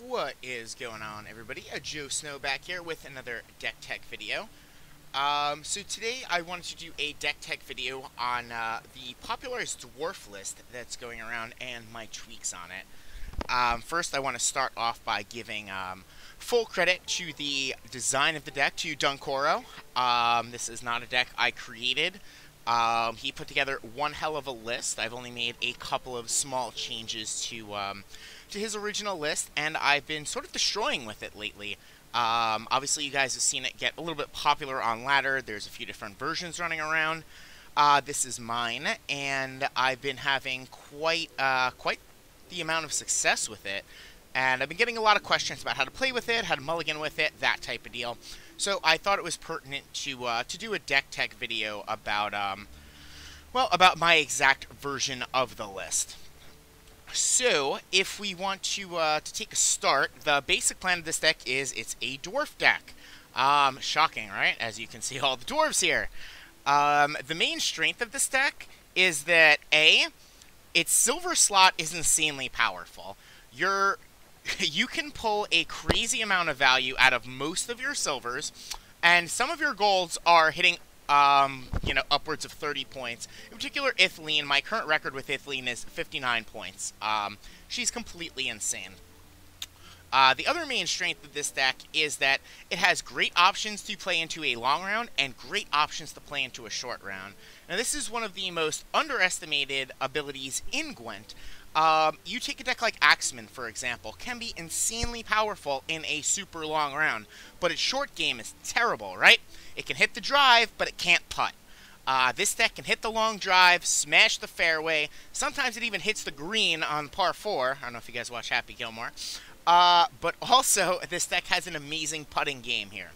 What is going on, everybody? Joe Snow back here with another deck tech video. So today I wanted to do a deck tech video on the popularized dwarf list that's going around and my tweaks on it. First, I want to start off by giving full credit to the design of the deck to Dunkoro. This is not a deck I created. He put together one hell of a list. I've only made a couple of small changes to his original list, and I've been sort of destroying with it lately. Obviously, you guys have seen it get a little bit popular on ladder. There's a few different versions running around. This is mine, and I've been having quite the amount of success with it. And I've been getting a lot of questions about how to play with it, how to mulligan with it, that type of deal. So I thought it was pertinent to do a deck tech video about about my exact version of the list. So, if we want to take a start, the basic plan of this deck is it's a dwarf deck. Shocking, right? As you can see all the dwarves here. The main strength of this deck is that, A, its silver slot is insanely powerful. You can pull a crazy amount of value out of most of your silvers, and some of your golds are hitting upwards of 30 points. In particular, Ithleen. My current record with Ithleen is 59 points. She's completely insane. The other main strength of this deck is that it has great options to play into a long round and great options to play into a short round. Now, this is one of the most underestimated abilities in Gwent. You take a deck like Axeman, for example, can be insanely powerful in a super long round, but its short game is terrible, right? It can hit the drive, but it can't putt. This deck can hit the long drive, smash the fairway. Sometimes it even hits the green on par 4. I don't know if you guys watch Happy Gilmore. But also, this deck has an amazing putting game here.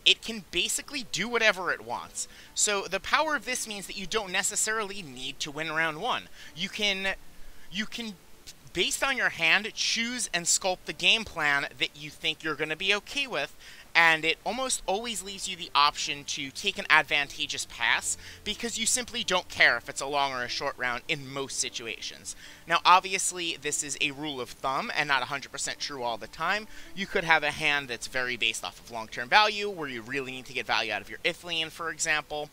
It can basically do whatever it wants. So the power of this means that you don't necessarily need to win round 1. You can, based on your hand, choose and sculpt the game plan that you think you're going to be okay with, and it almost always leaves you the option to take an advantageous pass because you simply don't care if it's a long or a short round in most situations. Now, obviously, this is a rule of thumb and not 100% true all the time. You could have a hand that's very based off of long-term value, where you really need to get value out of your Ithleen, for example.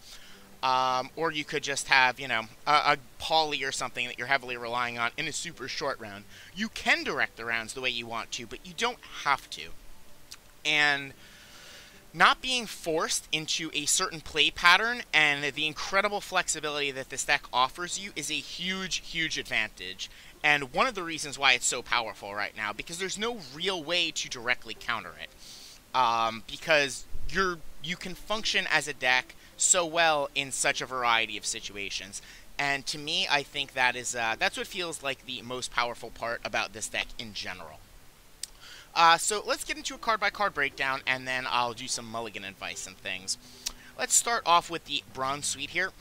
Or you could just have, a Pauly or something that you're heavily relying on in a super short round. You can direct the rounds the way you want to, but you don't have to. And not being forced into a certain play pattern and the incredible flexibility that this deck offers you is a huge, huge advantage. And one of the reasons why it's so powerful right now, because there's no real way to directly counter it. Because you can function as a deck so well in such a variety of situations. And to me, I think that is that's what feels like the most powerful part about this deck in general. So let's get into a card-by-card breakdown, and then I'll do some mulligan advice and things. Let's start off with the Bronze Suite here.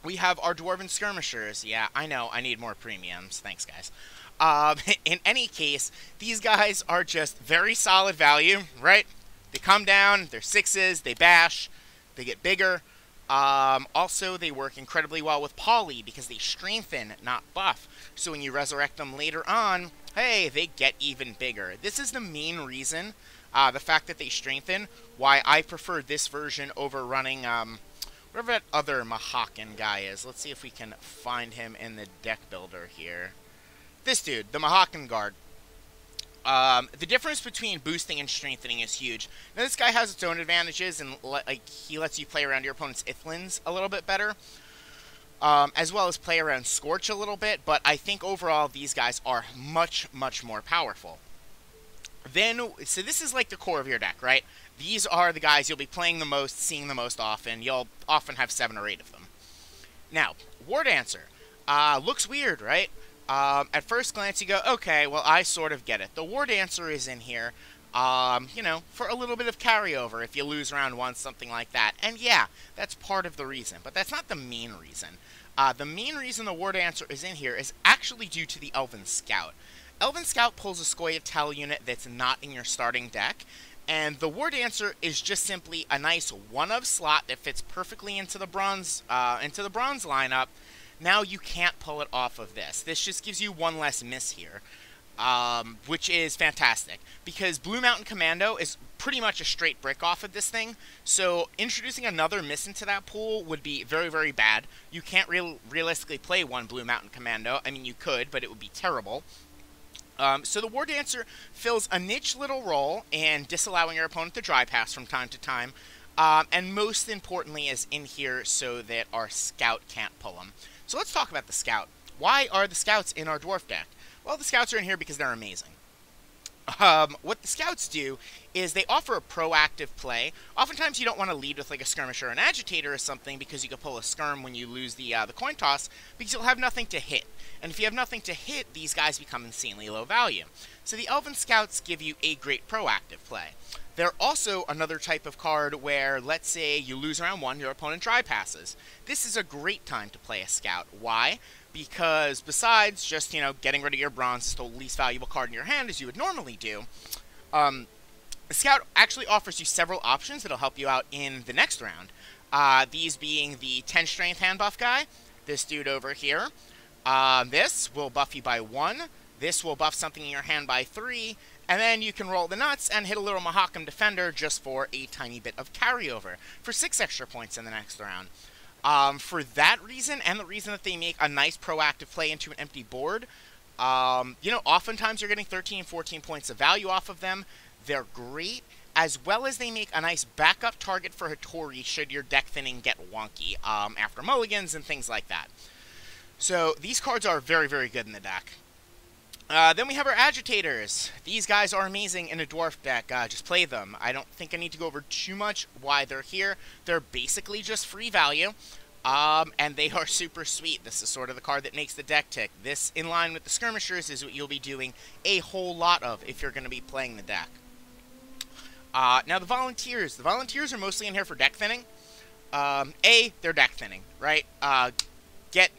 We have our Dwarven Skirmishers. Yeah, I know, I need more premiums. Thanks, guys. In any case, these guys are just very solid value, right? They come down, they're 6s, they bash, they get bigger. Also, they work incredibly well with Pauly because they strengthen, not buff. So when you resurrect them later on, hey, they get even bigger. This is the main reason, the fact that they strengthen, why I prefer this version over running, whatever that other Mahawken guy is. Let's see if we can find him in the deck builder here. This dude, the Mahawken Guard. The difference between boosting and strengthening is huge. Now, this guy has its own advantages, and he lets you play around your opponent's Ithlin's a little bit better. As well as play around Scorch a little bit, but I think overall these guys are much, much more powerful. So this is like the core of your deck, right? These are the guys you'll be playing the most, seeing the most often. You'll often have 7 or 8 of them. Now, War Dancer. Looks weird, right? At first glance you go, okay, well, I sort of get it. The War Dancer is in here, for a little bit of carryover if you lose round 1, something like that. And yeah, that's part of the reason, but that's not the main reason. The main reason the War Dancer is in here is actually due to the Elven Scout. Elven Scout pulls a Scoia'tael unit that's not in your starting deck, and the War Dancer is just simply a nice one-of slot that fits perfectly into the bronze lineup. Now you can't pull it off of this. This just gives you one less miss here. which is fantastic because Blue Mountain Commando is pretty much a straight brick off of this thing. So introducing another miss into that pool would be very, very bad. You can't realistically play one Blue Mountain Commando. I mean, you could, but it would be terrible. So the War Dancer fills a niche little role in disallowing your opponent to dry pass from time to time. And most importantly is in here so that our Scout can't pull them. So let's talk about the Scout. Why are the Scouts in our Dwarf deck? Well, the Scouts are in here because they're amazing. What the Scouts do is they offer a proactive play. Oftentimes you don't want to lead with like a Skirmisher or an Agitator or something because you can pull a Skirm when you lose the coin toss because you'll have nothing to hit. And if you have nothing to hit, these guys become insanely low value. So the Elven Scouts give you a great proactive play. They're also another type of card where, let's say, you lose round 1, your opponent dry passes. This is a great time to play a Scout. Why? Because besides just, getting rid of your bronze, the least valuable card in your hand, as you would normally do, the Scout actually offers you several options that'll help you out in the next round. These being the 10 Strength hand buff guy, this dude over here. This will buff you by 1. This will buff something in your hand by 3. And then you can roll the nuts and hit a little Mahakam Defender just for a tiny bit of carryover for 6 extra points in the next round. For that reason, and the reason that they make a nice proactive play into an empty board, oftentimes you're getting 13, 14 points of value off of them. They're great, as well as they make a nice backup target for Hattori should your deck thinning get wonky after Mulligans and things like that. So these cards are very, very good in the deck. Then we have our Agitators. These guys are amazing in a Dwarf deck. Just play them. I don't think I need to go over too much why they're here. They're basically just free value, and they are super sweet. This is sort of the card that makes the deck tick. This, in line with the Skirmishers, is what you'll be doing a whole lot of if you're going to be playing the deck. Now the Volunteers. The Volunteers are mostly in here for deck thinning. They're deck thinning, right? Get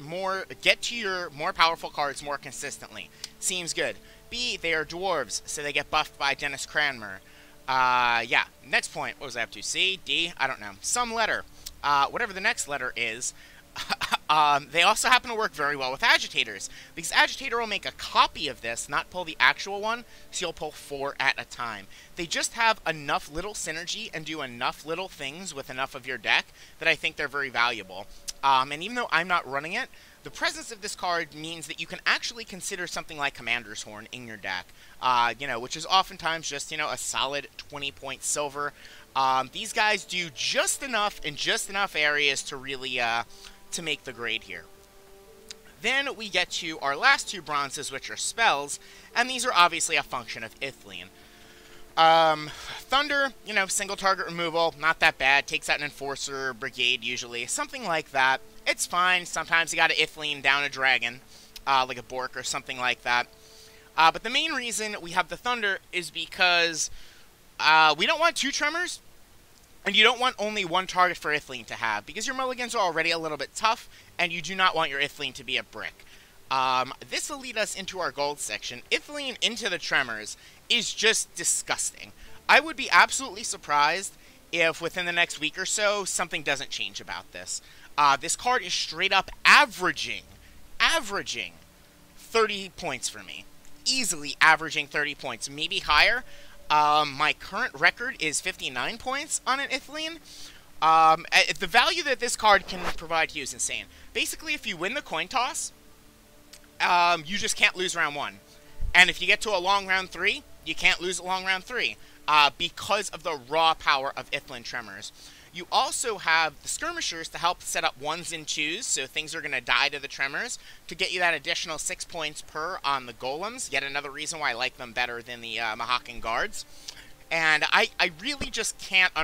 to your more powerful cards more consistently. Seems good. B, they are Dwarves, so they get buffed by Dennis Cranmer. Yeah, next point. What was I up to? C, D, I don't know. Some letter. Whatever the next letter is. They also happen to work very well with Agitators, because Agitator will make a copy of this, not pull the actual one, so you'll pull 4 at a time. They just have enough little synergy and do enough little things with enough of your deck that I think they're very valuable. And even though I'm not running it, the presence of this card means that you can actually consider something like Commander's Horn in your deck, which is oftentimes just, a solid 20-point silver. These guys do just enough in just enough areas to really, to make the grade here. Then we get to our last 2 bronzes, which are spells, and these are obviously a function of Ithilien. Thunder, single target removal, not that bad. Takes out an Enforcer, Brigade usually, something like that. It's fine. Sometimes you gotta Ithilien down a dragon, like a Bork or something like that. But the main reason we have the Thunder is because we don't want 2 Tremors, and you don't want only 1 target for Ithilien to have, because your Mulligans are already a little bit tough, and you do not want your Ithilien to be a brick. This will lead us into our gold section. Ithilien into the Tremors is just disgusting. I would be absolutely surprised if within the next week or so something doesn't change about this. This card is straight up averaging 30 points for me. Easily averaging 30 points, maybe higher. My current record is 59 points on an Ithilien. The value that this card can provide to you is insane. Basically, if you win the coin toss, you just can't lose round 1. And if you get to a long round 3, you can't lose a long round 3 because of the raw power of Ithilien Tremors. You also have the Skirmishers to help set up 1s and 2s, so things are going to die to the Tremors, to get you that additional 6 points per on the Golems. Yet another reason why I like them better than the Mahakam Guards. And I really just can't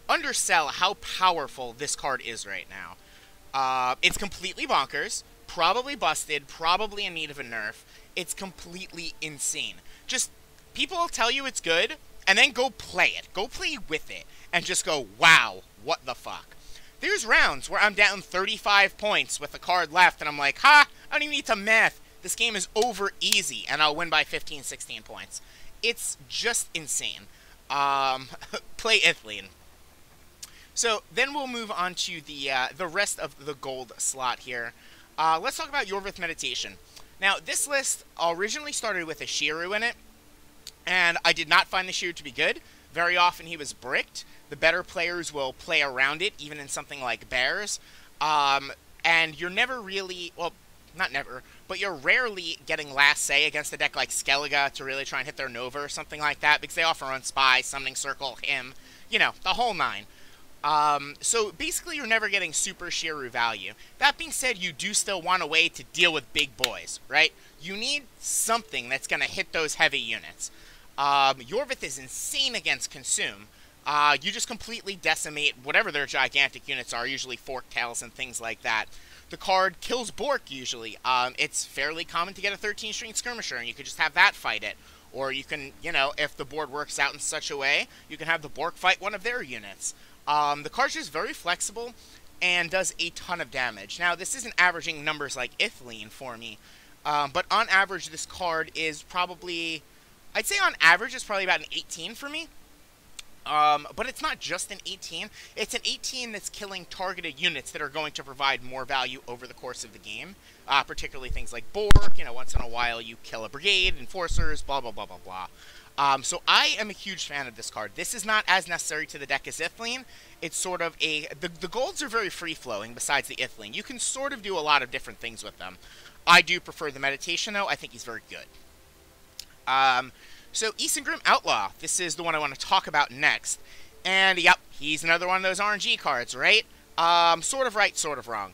undersell how powerful this card is right now. It's completely bonkers, probably busted, probably in need of a nerf. It's completely insane. Just, people will tell you it's good, and then go play it. Go play with it. And just go, wow, what the fuck? There's rounds where I'm down 35 points with a card left, and I'm like, ha, I don't even need to math. This game is over easy, and I'll win by 15, 16 points. It's just insane. Play Ithilien. So, then we'll move on to the rest of the gold slot here. Let's talk about Yorvith Meditation. Now, this list originally started with a Shiru in it, and I did not find the Shiru to be good. Very often he was bricked. The better players will play around it, even in something like Bears. And you're never really, well, not never, but you're rarely getting last say against a deck like Skellige to really try and hit their Nova or something like that, because they often run Spy, Summoning Circle, him, you know, the whole nine. So basically you're never getting super Shiru value. That being said, you do still want a way to deal with big boys, right? You need something that's going to hit those heavy units. Yorvith is insane against Consume. You just completely decimate whatever their gigantic units are, usually Forktails and things like that. The card kills Bork, usually. It's fairly common to get a 13-string Skirmisher, and you could just have that fight it. Or you can, you know, if the board works out in such a way, you can have the Bork fight one of their units. The card's just very flexible and does a ton of damage. Now, this isn't averaging numbers like Ithleen for me, but on average, this card is probably, I'd say on average, it's probably about an 18 for me. But it's not just an 18, it's an 18 that's killing targeted units that are going to provide more value over the course of the game, particularly things like Bork, you know, once in a while you kill a brigade, enforcers, blah, blah, blah, blah, blah. So I am a huge fan of this card. This is not as necessary to the deck as Ithleen. It's sort of a, the golds are very free-flowing besides the Ithleen. You can sort of do a lot of different things with them. I do prefer the Meditation, though. I think he's very good. So, Isengrim Outlaw, this is the one I want to talk about next. And, yep, he's another one of those RNG cards, right? Sort of right, sort of wrong.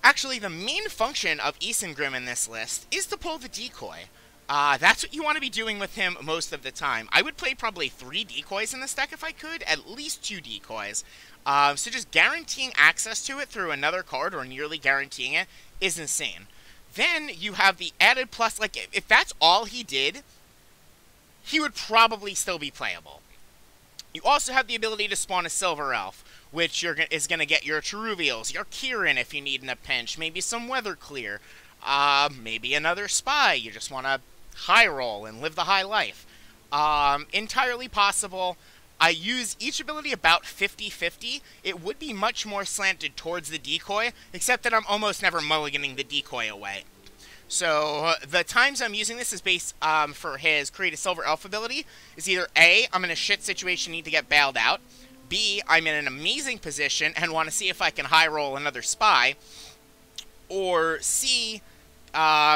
Actually, the main function of Isengrim in this list is to pull the decoy. That's what you want to be doing with him most of the time. I would play probably 3 decoys in this deck if I could, at least 2 decoys. So just guaranteeing access to it through another card, or nearly guaranteeing it, is insane. Then you have the added plus, like, if that's all he did, he would probably still be playable. You also have the ability to spawn a Silver Elf, which is going to get your Cheruvials, your Kieran if you need in a pinch, maybe some Weather Clear, maybe another Spy. You just want to high roll and live the high life. Entirely possible. I use each ability about 50-50. It would be much more slanted towards the decoy, except that I'm almost never mulliganing the decoy away. So, the times I'm using this is based for his Create a Silver Elf ability is either A, I'm in a shit situation, need to get bailed out, B, I'm in an amazing position and want to see if I can high roll another Spy, or C,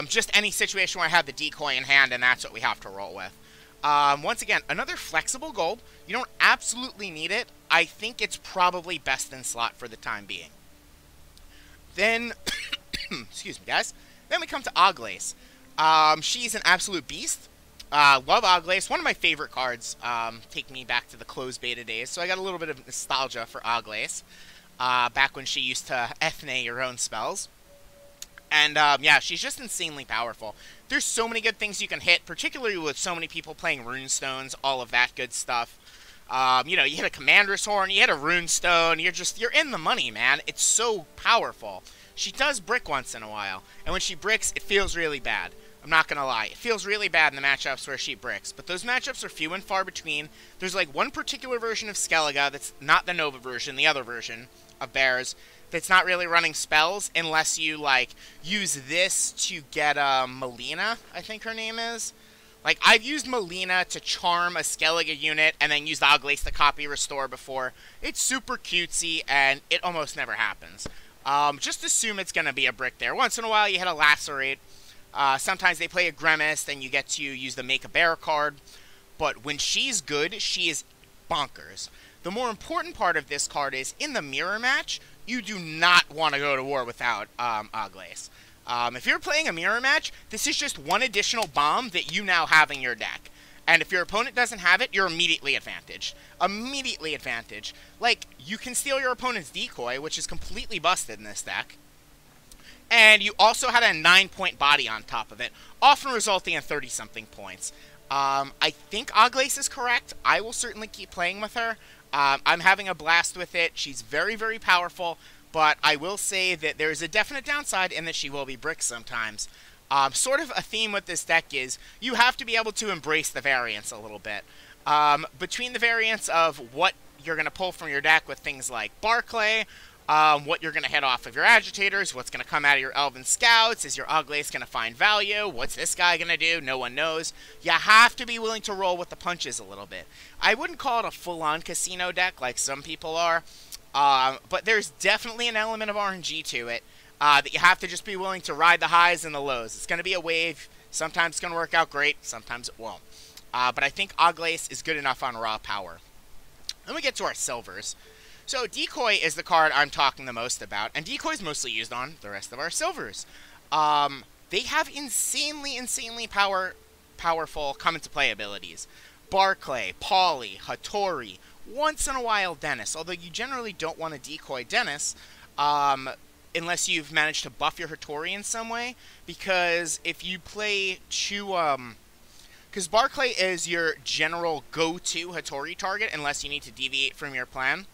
just any situation where I have the decoy in hand and that's what we have to roll with. Once again, another flexible gold. You don't absolutely need it. I think it's probably best in slot for the time being. Then, excuse me guys, then we come to Oglace. She's an absolute beast. Love Oglace. One of my favorite cards. Take me back to the closed beta days. So I got a little bit of nostalgia for Oglace. Back when she used to ethne your own spells. And, yeah, she's just insanely powerful. There's so many good things you can hit, particularly with so many people playing Runestones, all of that good stuff. You know, you hit a Commander's Horn, you hit a Runestone, you're in the money, man. It's so powerful. She does brick once in a while, and when she bricks, it feels really bad. I'm not gonna lie. It feels really bad in the matchups where she bricks, but those matchups are few and far between. There's, like, one particular version of Skellige that's not the Nova version, the other version of Bears, that's not really running spells unless you, like, use this to get, Melina, I think her name is. Like, I've used Melina to charm a Skellige unit and then used Oglace to copy Restore before. It's super cutesy, and it almost never happens. Just assume it's gonna be a brick there. Once in a while, you hit a Lacerate. Sometimes they play a Grimace, and you get to use the Make a Bear card. But when she's good, she is bonkers. The more important part of this card is, in the mirror match, you do not want to go to war without Oglace. If you're playing a mirror match, this is just one additional bomb that you now have in your deck. And if your opponent doesn't have it, you're immediately advantaged. Immediately advantaged. Like, you can steal your opponent's decoy, which is completely busted in this deck. And you also had a 9-point body on top of it, often resulting in 30-something points. I think Oglace is correct. I will certainly keep playing with her. I'm having a blast with it. She's very, very powerful, but I will say that there's a definite downside in that she will be bricked sometimes. Sort of a theme with this deck is you have to be able to embrace the variance a little bit. Between the variance of what you're going to pull from your deck with things like Barclay, what you're going to hit off of your agitators, what's going to come out of your elven scouts, is your Uglace going to find value, what's this guy going to do, no one knows. You have to be willing to roll with the punches a little bit. I wouldn't call it a full-on casino deck like some people are, but there's definitely an element of RNG to it that you have to just be willing to ride the highs and the lows. It's going to be a wave. Sometimes it's going to work out great, sometimes it won't. But I think Uglace is good enough on raw power. Then we get to our silvers. So Decoy is the card I'm talking the most about, and Decoy is mostly used on the rest of our silvers. They have insanely powerful come-into-play abilities. Barclay, Pauly, Hattori, once in a while Dennis, although you generally don't want to decoy Dennis unless you've managed to buff your Hattori in some way, because if you play because Barclay is your general go-to Hattori target unless you need to deviate from your plan.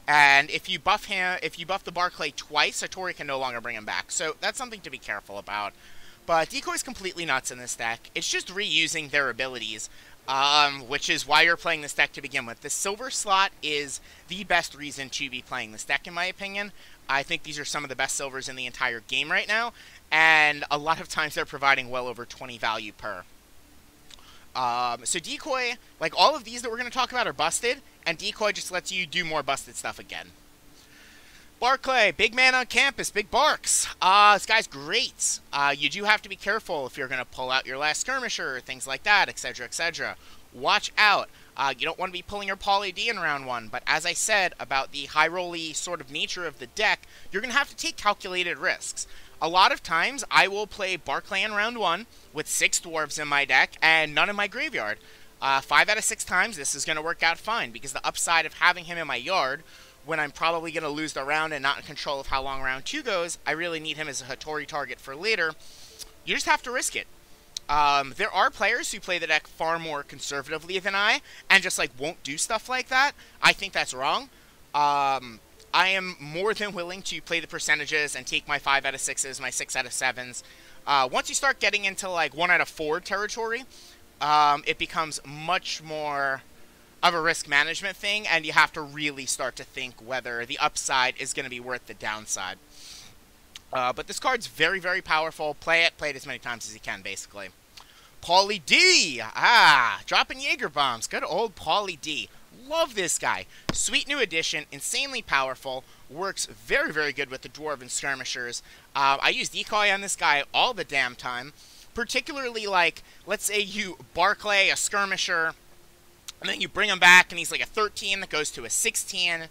And if you buff the Barclay twice, Hattori can no longer bring him back. So that's something to be careful about. But Decoy's completely nuts in this deck. It's just reusing their abilities, which is why you're playing this deck to begin with. The silver slot is the best reason to be playing this deck, in my opinion. I think these are some of the best silvers in the entire game right now, and a lot of times they're providing well over 20 value per. So Decoy, like all of these that we're going to talk about, are busted, and Decoy just lets you do more busted stuff again. Barclay, big man on campus, big barks. This guy's great. You do have to be careful if you're going to pull out your last skirmisher or things like that, etc., etc. Watch out. You don't want to be pulling your Pauly D in round 1, but as I said about the high-rolly sort of nature of the deck, you're going to have to take calculated risks. A lot of times, I will play Barclay in round 1 with 6 Dwarves in my deck and none in my graveyard. 5 out of 6 times, this is going to work out fine, because the upside of having him in my yard, when I'm probably going to lose the round and not in control of how long round 2 goes, I really need him as a Hattori target for later. You just have to risk it. There are players who play the deck far more conservatively than I, and just, like, won't do stuff like that. I think that's wrong. I am more than willing to play the percentages and take my 5 out of 6s, my 6 out of 7s. Once you start getting into, like, 1 out of 4 territory, it becomes much more of a risk management thing, and you have to really start to think whether the upside is going to be worth the downside. But this card's very, very powerful. Play it as many times as you can, basically. Pauly D! Dropping Jaeger bombs. Good old Pauly D. Love this guy. Sweet new addition, insanely powerful, works very, very good with the Dwarven skirmishers. I use Decoy on this guy all the damn time, particularly, like, let's say you Barclay a skirmisher, and then you bring him back, and he's like a 13 that goes to a 16,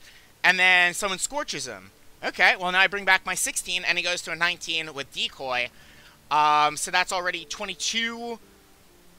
and then someone scorches him. Okay, well, now I bring back my 16, and he goes to a 19 with Decoy. So that's already 22,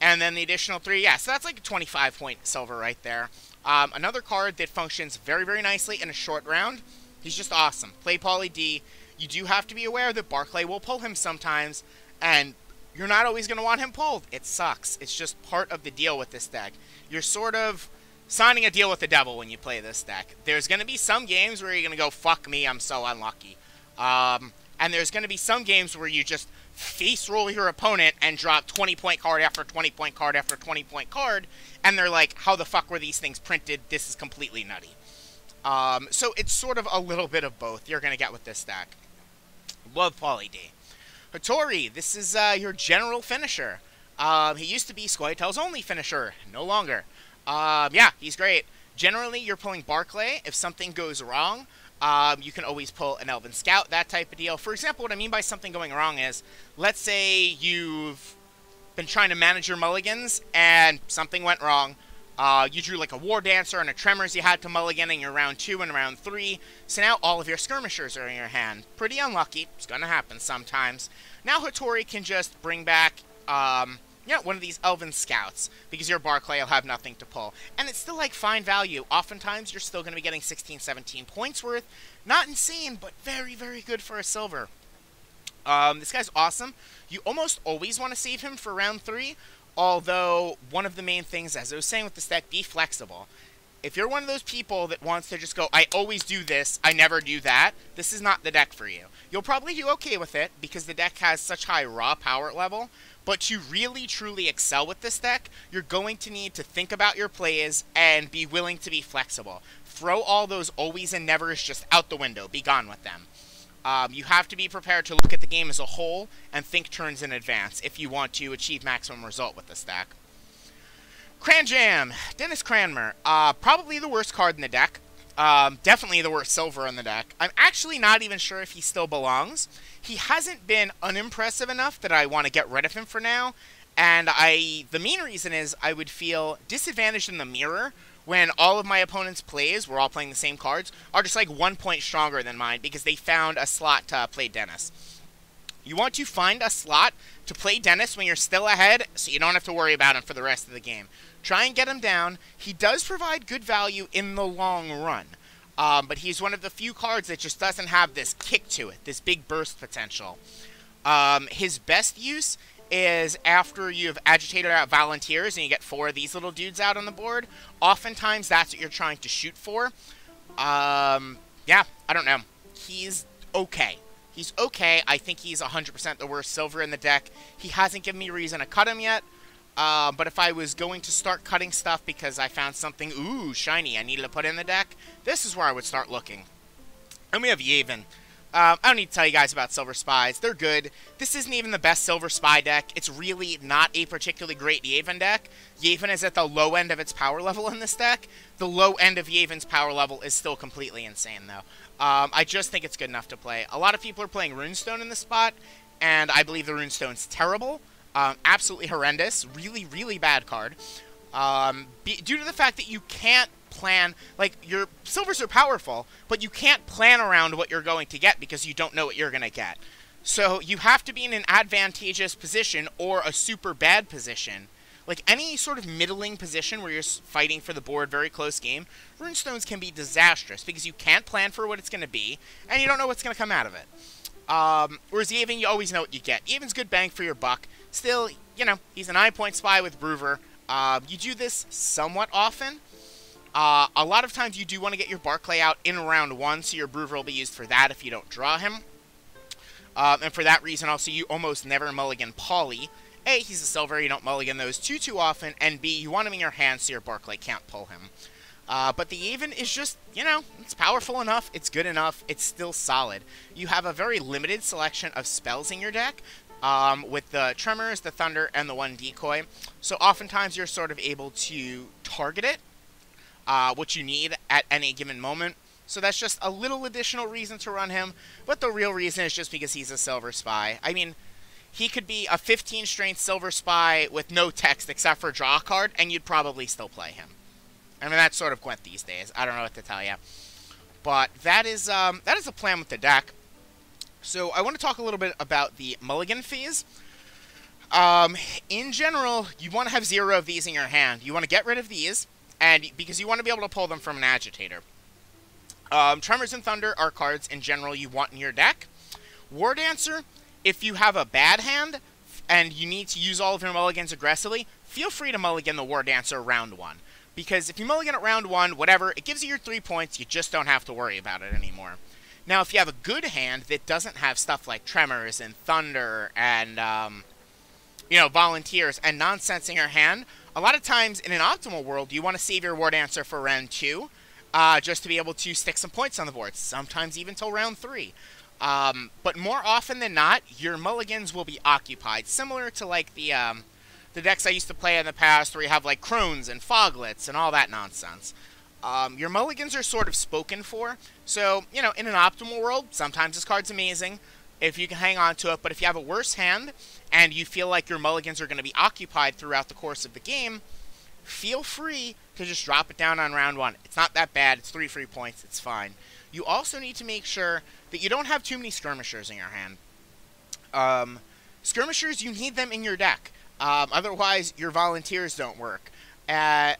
and then the additional 3. Yeah, so that's like a 25-point silver right there. Another card that functions very, very nicely in a short round. He's just awesome. Play Pauly D. You do have to be aware that Barclay will pull him sometimes, and you're not always going to want him pulled. It sucks. It's just part of the deal with this deck. You're sort of signing a deal with the devil when you play this deck. There's going to be some games where you're going to go, fuck me, I'm so unlucky. And there's going to be some games where you just face roll your opponent and drop 20-point card after 20-point card after 20-point card, and they're like, how the fuck were these things printed? This is completely nutty. So it's sort of a little bit of both you're going to get with this deck. Love Pauly D. Hattori, this is your general finisher. He used to be Scoia'tael's only finisher, no longer. Yeah, he's great. Generally, you're pulling Barclay. If something goes wrong, you can always pull an Elven Scout, that type of deal. For example, what I mean by something going wrong is, let's say you've been trying to manage your mulligans, and something went wrong. You drew like a War Dancer and a Tremors you had to mulligan in your round 2 and round 3, so now all of your skirmishers are in your hand. Pretty unlucky. It's going to happen sometimes. Now Hattori can just bring back, one of these Elven Scouts, because your Barclay will have nothing to pull. And it's still, like, fine value. Oftentimes, you're still going to be getting 16, 17 points worth. Not insane, but very, very good for a silver. This guy's awesome. You almost always want to save him for round 3, although one of the main things, as I was saying with this deck, be flexible. If you're one of those people that wants to just go, I always do this, I never do that, this is not the deck for you. You'll probably do okay with it, because the deck has such high raw power level, but to really, truly excel with this deck, you're going to need to think about your plays and be willing to be flexible. throw all those always and nevers just out the window. Be gone with them. You have to be prepared to look at the game as a whole and think turns in advance if you want to achieve maximum result with this deck. Cranjam, Dennis Cranmer, probably the worst card in the deck. Definitely the worst silver in the deck. I'm actually not even sure if he still belongs. He hasn't been unimpressive enough that I want to get rid of him for now. And the main reason is I would feel disadvantaged in the mirror when all of my opponent's plays, we're all playing the same cards, are just like 1 point stronger than mine because they found a slot to play Dennis. You want to find a slot to play Dennis when you're still ahead so you don't have to worry about him for the rest of the game. Try and get him down. He does provide good value in the long run. But he's one of the few cards that just doesn't have this kick to it, this big burst potential. His best use is after you've agitated out volunteers and you get 4 of these little dudes out on the board. Oftentimes that's what you're trying to shoot for. Yeah, I don't know. He's okay. He's okay. I think he's 100% the worst silver in the deck. He hasn't given me a reason to cut him yet. But if I was going to start cutting stuff because I found something, ooh, shiny, I needed to put in the deck, this is where I would start looking. And we have Yavin. I don't need to tell you guys about Silver Spies. They're good. This isn't even the best Silver Spy deck. It's really not a particularly great Yavin deck. Yavin is at the low end of its power level in this deck. The low end of Yavin's power level is still completely insane, though. I just think it's good enough to play. A lot of people are playing Runestone in this spot, and I believe the Runestone's terrible. Absolutely horrendous. Really, really bad card. Due to the fact that you can't plan, like, your silvers are powerful, but you can't plan around what you're going to get because you don't know what you're going to get. So you have to be in an advantageous position or a super bad position. Like, any sort of middling position where you're fighting for the board, very close game, Runestones can be disastrous because you can't plan for what it's going to be, and you don't know what's going to come out of it. Whereas Yavin, you always know what you get. Yavin's good bang for your buck. Still, you know, he's a 9-point spy with Brewer. You do this somewhat often. A lot of times you do want to get your Barclay out in round 1, so your Brewer will be used for that if you don't draw him. And for that reason, also, you almost never mulligan Pauly. A, he's a silver, you don't mulligan those too often, and B, you want him in your hand so your Barclay can't pull him. But the Yavin is just, you know, it's powerful enough, it's good enough, it's still solid. You have a very limited selection of spells in your deck, with the Tremors, the Thunder, and the 1 Decoy. So oftentimes you're sort of able to target it, what you need at any given moment. So that's just a little additional reason to run him, but the real reason is just because he's a Silver Spy. I mean, he could be a 15-strength Silver Spy with no text except for draw a card, and you'd probably still play him. I mean, that's sort of Gwent these days. I don't know what to tell you. But that is the plan with the deck. So I want to talk a little bit about the mulligan phase. In general, you want to have 0 of these in your hand. You want to get rid of these, and because you want to be able to pull them from an agitator. Tremors and Thunder are cards in general you want in your deck. War Dancer, if you have a bad hand and you need to use all of your mulligans aggressively, feel free to mulligan the War Dancer round 1. Because if you mulligan it round 1, whatever, it gives you your 3 points, you just don't have to worry about it anymore. Now, if you have a good hand that doesn't have stuff like Tremors and Thunder and, you know, Volunteers and nonsense in your hand, a lot of times in an optimal world, you want to save your War Dancer for round 2, just to be able to stick some points on the board, sometimes even till round 3. But more often than not, your mulligans will be occupied, similar to, like, the decks I used to play in the past where you have, like, Crones and Foglets and all that nonsense. Your mulligans are sort of spoken for, so, you know, in an optimal world, sometimes this card's amazing if you can hang on to it, but if you have a worse hand and you feel like your mulligans are going to be occupied throughout the course of the game, feel free to just drop it down on round 1. It's not that bad. It's 3 free points. It's fine. You also need to make sure that you don't have too many skirmishers in your hand. Skirmishers, you need them in your deck. Otherwise, your volunteers don't work. Your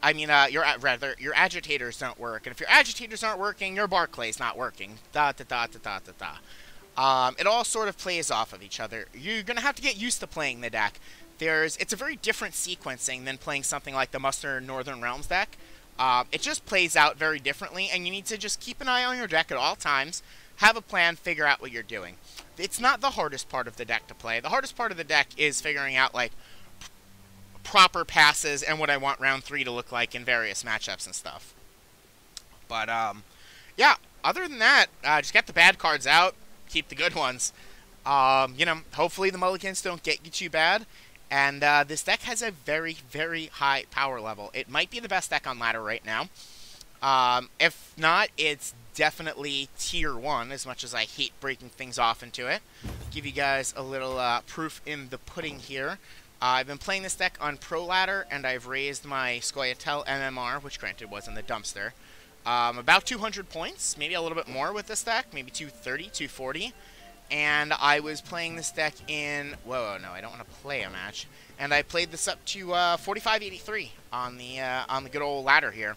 agitators don't work. And if your agitators aren't working, your Barclay's not working. It all sort of plays off of each other. You're going to have to get used to playing the deck. It's a very different sequencing than playing something like the Muster Northern Realms deck. It just plays out very differently, and you need to just keep an eye on your deck at all times, have a plan, figure out what you're doing. It's not the hardest part of the deck to play. The hardest part of the deck is figuring out, like, proper passes and what I want round 3 to look like in various matchups and stuff. But, yeah, other than that, just get the bad cards out, keep the good ones. You know, hopefully the Mulligans don't get you too bad. And this deck has a very, very high power level. It might be the best deck on ladder right now. If not, it's definitely tier 1, as much as I hate breaking things off into it. Give you guys a little proof in the pudding here. I've been playing this deck on Pro Ladder, and I've raised my Scoia'tael MMR, which granted was in the dumpster. About 200 points, maybe a little bit more with this deck, maybe 230, 240. And I was playing this deck in... Whoa, no, I don't want to play a match. And I played this up to 4583 on the good old ladder here.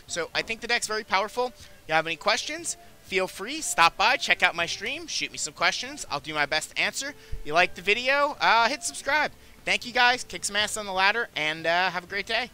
So I think the deck's very powerful. If you have any questions, feel free, stop by, check out my stream, shoot me some questions. I'll do my best to answer. If you like the video, hit subscribe. Thank you guys, kick some ass on the ladder, and have a great day.